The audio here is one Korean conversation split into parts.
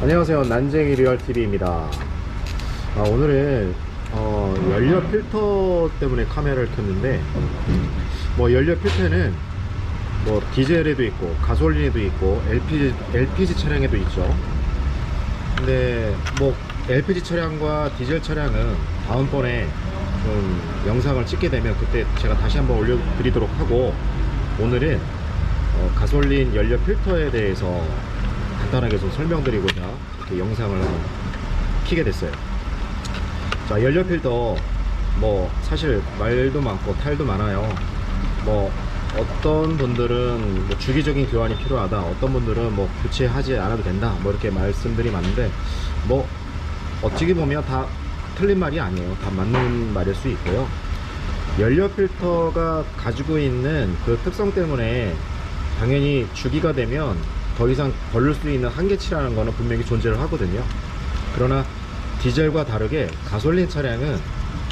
안녕하세요. 난쟁이 리얼TV입니다. 오늘은 연료 필터 때문에 카메라를 켰는데, 연료 필터는 디젤에도 있고 가솔린에도 있고 LPG 차량에도 있죠. 근데 LPG 차량과 디젤 차량은 다음번에 좀 영상을 찍게 되면 그때 제가 다시 한번 올려드리도록 하고, 오늘은 가솔린 연료 필터에 대해서 간단하게 좀 설명드리고자 이렇게 영상을 켜게 됐어요. 자, 연료 필터 사실 말도 많고 탈도 많아요. 어떤 분들은 주기적인 교환이 필요하다, 어떤 분들은 교체하지 않아도 된다, 이렇게 말씀들이 많은데, 어찌게 보면 다 틀린 말이 아니에요. 다 맞는 말일 수 있고요. 연료 필터가 가지고 있는 그 특성 때문에 당연히 주기가 되면 더 이상 걸릴 수 있는 한계치라는 거는 분명히 존재를 하거든요. 그러나 디젤과 다르게 가솔린 차량은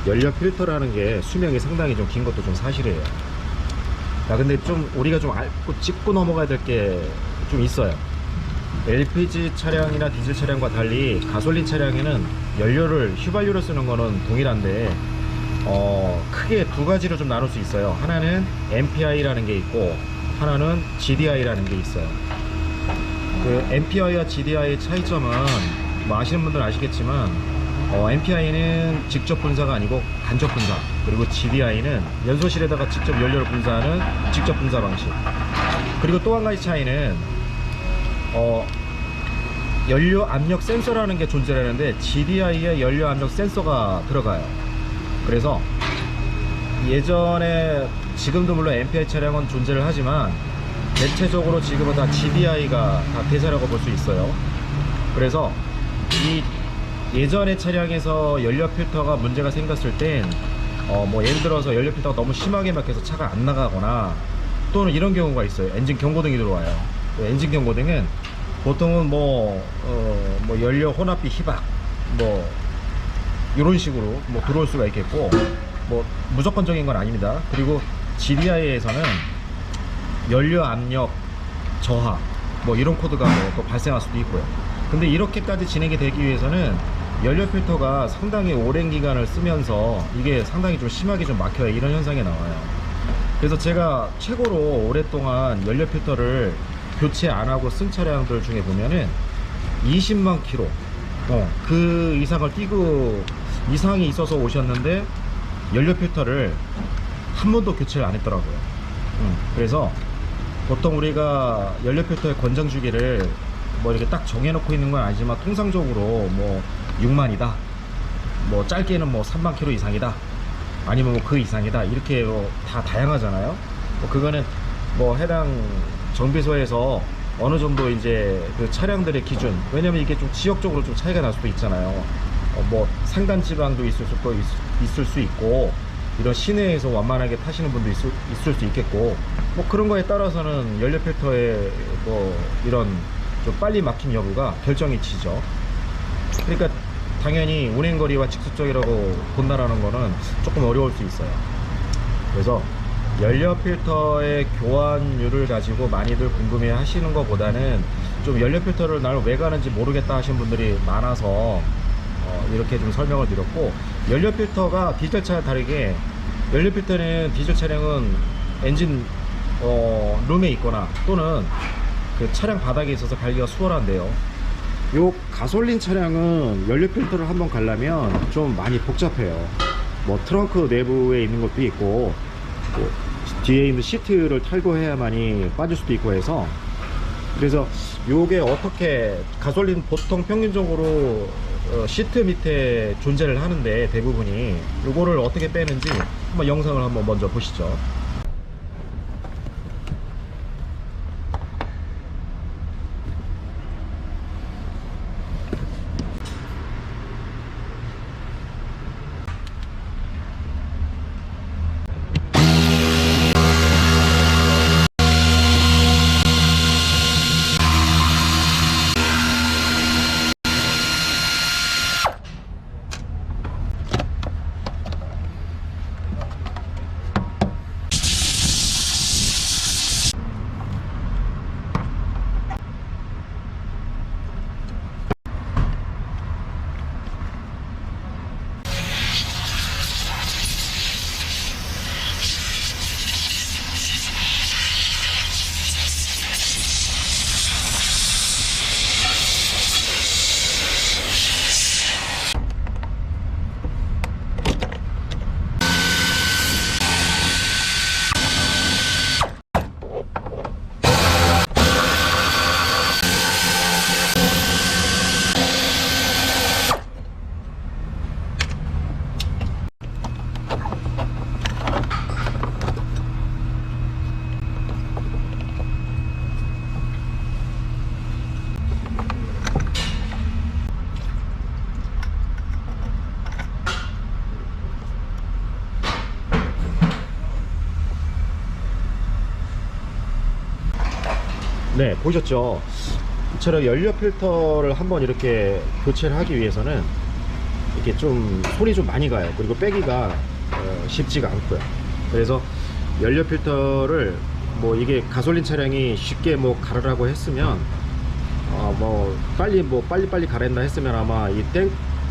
연료 필터라는 게 수명이 상당히 좀 긴 것도 좀 사실이에요. 근데 좀 우리가 좀 알고 짚고 넘어가야 될 게 좀 있어요. LPG 차량이나 디젤 차량과 달리 가솔린 차량에는 연료를 휘발유로 쓰는 거는 동일한데, 크게 두 가지로 좀 나눌 수 있어요. 하나는 MPI라는 게 있고, 하나는 GDI라는 게 있어요. 그 MPI와 GDI의 차이점은 아시는 분들은 아시겠지만, MPI는 직접 분사가 아니고 간접 분사, 그리고 GDI는 연소실에다가 직접 연료를 분사하는 직접 분사 방식. 그리고 또 한 가지 차이는 연료 압력 센서라는 게 존재하는데, GDI에 연료 압력 센서가 들어가요. 그래서 예전에, 지금도 물론 MPI 차량은 존재를 하지만 대체적으로 지금은 다 GDI가 다 대세라고 볼 수 있어요. 그래서 이 예전의 차량에서 연료 필터가 문제가 생겼을 땐 예를 들어서 연료 필터가 너무 심하게 막혀서 차가 안 나가거나, 또는 이런 경우가 있어요. 엔진 경고등이 들어와요. 엔진 경고등은 보통은 연료 혼합비 희박 이런 식으로 들어올 수가 있겠고, 무조건적인 건 아닙니다. 그리고 GDI에서는 연료 압력 저하 이런 코드가 또 발생할 수도 있고요. 근데 이렇게까지 진행이 되기 위해서는 연료 필터가 상당히 오랜 기간을 쓰면서 이게 상당히 좀 심하게 좀 막혀야 이런 현상이 나와요. 그래서 제가 최고로 오랫동안 연료 필터를 교체 안 하고 쓴 차량들 중에 보면은 20만 킬로 그 이상을 뛰고 이상이 있어서 오셨는데 연료 필터를 한 번도 교체를 안 했더라고요. 그래서 보통 우리가 연료 필터의 권장 주기를 이렇게 딱 정해놓고 있는 건 아니지만, 통상적으로 6만이다, 짧게는 3만 킬로 이상이다, 아니면 그 이상이다, 이렇게 다 다양하잖아요. 그거는 해당 정비소에서 어느 정도 이제 그 차량들의 기준, 왜냐면 이게 좀 지역적으로 좀 차이가 날 수도 있잖아요. 상단 지방도 있을 수 있고, 이런 시내에서 완만하게 타시는 분도 있을 수 있겠고, 그런 거에 따라서는 연료 필터의 이런 좀 빨리 막힘 여부가 결정이 지죠. 그러니까 당연히 운행거리와 직수적이라고 본다라는 거는 조금 어려울 수 있어요. 그래서 연료 필터의 교환율을 가지고 많이들 궁금해 하시는 것보다는, 좀 연료 필터를 나를 왜 가는지 모르겠다 하시는 분들이 많아서 이렇게 좀 설명을 드렸고, 연료 필터가 디젤 차와 다르게, 연료 필터는 디젤 차량은 엔진 룸에 있거나 또는 그 차량 바닥에 있어서 갈기가 수월한데요, 요 가솔린 차량은 연료 필터를 한번 갈려면 좀 많이 복잡해요. 트렁크 내부에 있는 것도 있고, 뒤에 있는 시트를 탈거해야만이 빠질 수도 있고 해서, 그래서 요게 어떻게, 가솔린 보통 평균적으로 시트 밑에 존재를 하는데 대부분이, 요거를 어떻게 빼는지 한번 영상을 한번 먼저 보시죠. 네, 보셨죠? 이처럼 연료 필터를 한번 이렇게 교체를 하기 위해서는 이렇게 좀 손이 좀 많이 가요. 그리고 빼기가 쉽지가 않고요. 그래서 연료 필터를 뭐 이게 가솔린 차량이 쉽게 뭐 갈으라고 했으면 뭐 빨리 갈아낸다 했으면 아마 이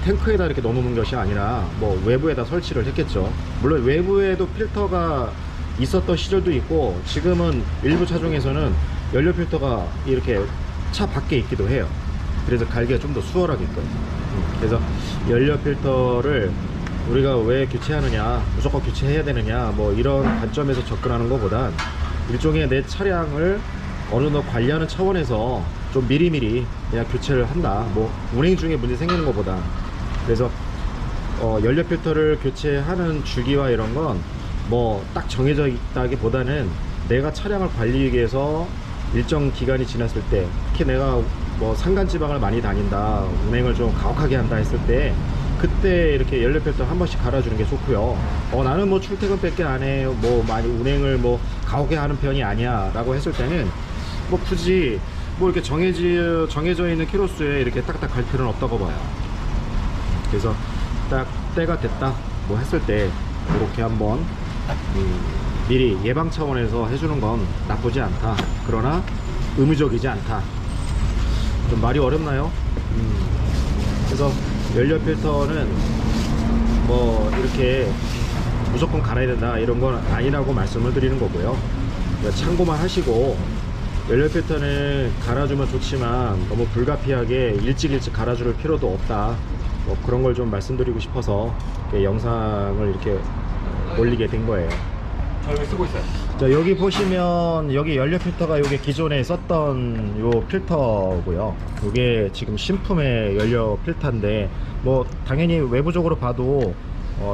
탱크에다 이렇게 넣어놓는 것이 아니라 뭐 외부에다 설치를 했겠죠. 물론 외부에도 필터가 있었던 시절도 있고, 지금은 일부 차종에서는 연료 필터가 이렇게 차 밖에 있기도 해요. 그래서 갈기가 좀 더 수월하게끔. 그래서 연료 필터를 우리가 왜 교체하느냐, 무조건 교체해야 되느냐, 뭐 이런 관점에서 접근하는 것보단 일종의 내 차량을 어느 정도 관리하는 차원에서 좀 미리미리 그냥 교체를 한다, 뭐 운행 중에 문제 생기는 것보다. 그래서 연료 필터를 교체하는 주기와 이런 건 뭐 딱 정해져 있다기보다는 내가 차량을 관리하기 위해서 일정 기간이 지났을 때, 특히 내가 뭐 산간지방을 많이 다닌다, 운행을 좀 가혹하게 한다 했을 때, 그때 이렇게 연료 필터 한 번씩 갈아주는 게 좋고요. 나는 뭐 출퇴근 밖에 안 해, 뭐 많이 운행을 뭐 가혹하게 하는 편이 아니야 라고 했을 때는 뭐 굳이 뭐 이렇게 정해져 있는 키로수에 이렇게 딱딱 갈 필요는 없다고 봐요. 그래서 딱 때가 됐다 뭐 했을 때 이렇게 한번 미리 예방 차원에서 해주는 건 나쁘지 않다. 그러나 의무적이지 않다. 좀 말이 어렵나요? 그래서 연료 필터는 뭐 이렇게 무조건 갈아야 된다 이런 건 아니라고 말씀을 드리는 거고요. 그러니까 참고만 하시고, 연료 필터는 갈아주면 좋지만 너무 불가피하게 일찍 갈아줄 필요도 없다, 뭐 그런 걸 좀 말씀드리고 싶어서 이렇게 영상을 이렇게 올리게 된 거예요. 저 여기 쓰고 있어요. 자, 여기 보시면 여기 연료 필터가 요게 기존에 썼던 요 필터고요. 요게 지금 신품의 연료 필터인데, 뭐 당연히 외부적으로 봐도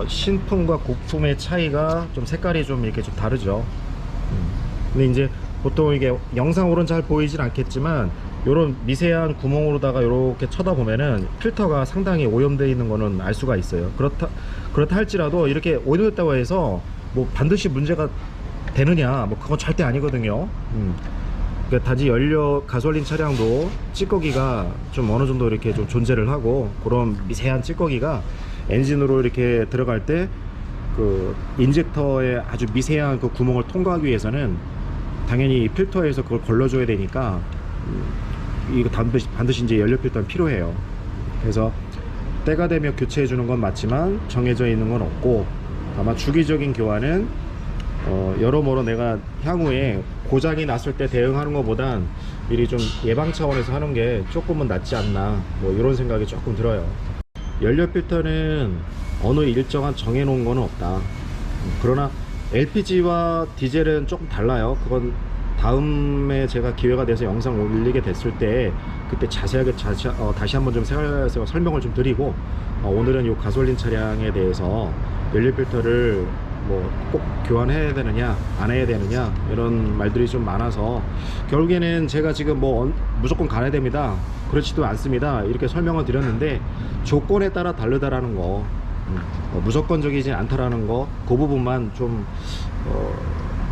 신품과 고품의 차이가 좀 색깔이 좀 이렇게 좀 다르죠. 근데 이제 보통 이게 영상으로는 잘 보이진 않겠지만 요런 미세한 구멍으로다가 이렇게 쳐다보면은 필터가 상당히 오염되어 있는 거는 알 수가 있어요. 그렇다 할지라도 이렇게 오염됐다고 해서 뭐 반드시 문제가 되느냐, 뭐 그건 절대 아니거든요. 그러니까 단지 가솔린 차량도 찌꺼기가 좀 어느 정도 이렇게 좀 존재를 하고, 그런 미세한 찌꺼기가 엔진으로 이렇게 들어갈 때 그 인젝터의 아주 미세한 그 구멍을 통과하기 위해서는 당연히 필터에서 그걸 걸러줘야 되니까 이거 반드시 이제 연료 필터는 필요해요. 그래서 때가 되면 교체해 주는 건 맞지만 정해져 있는 건 없고, 아마 주기적인 교환은 여러모로 내가 향후에 고장이 났을 때 대응하는 것보단 미리 좀 예방 차원에서 하는 게 조금은 낫지 않나, 뭐 이런 생각이 조금 들어요. 연료 필터는 어느 일정한 정해 놓은 건 없다. 그러나 LPG와 디젤은 조금 달라요. 그건 다음에 제가 기회가 돼서 영상 올리게 됐을 때 그때 자세하게 다시 한번 좀 설명을 좀 드리고, 오늘은 이 가솔린 차량에 대해서 연료 필터를 뭐 꼭 교환해야 되느냐 안 해야 되느냐 이런 말들이 좀 많아서, 결국에는 제가 지금 뭐 무조건 갈아야 됩니다, 그렇지도 않습니다 이렇게 설명을 드렸는데, 조건에 따라 다르다라는 거, 무조건적이지 않다라는 거, 그 부분만 좀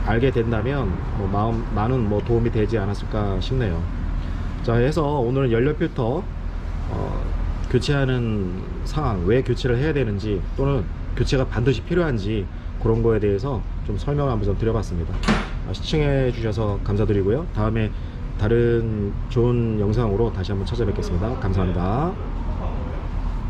알게 된다면 뭐 많은 뭐 도움이 되지 않았을까 싶네요. 자, 해서 오늘은 연료 필터 교체하는 상황, 왜 교체를 해야 되는지, 또는 교체가 반드시 필요한지, 그런 거에 대해서 좀 설명을 한번 좀 드려봤습니다. 시청해 주셔서 감사드리고요. 다음에 다른 좋은 영상으로 다시 한번 찾아뵙겠습니다. 감사합니다.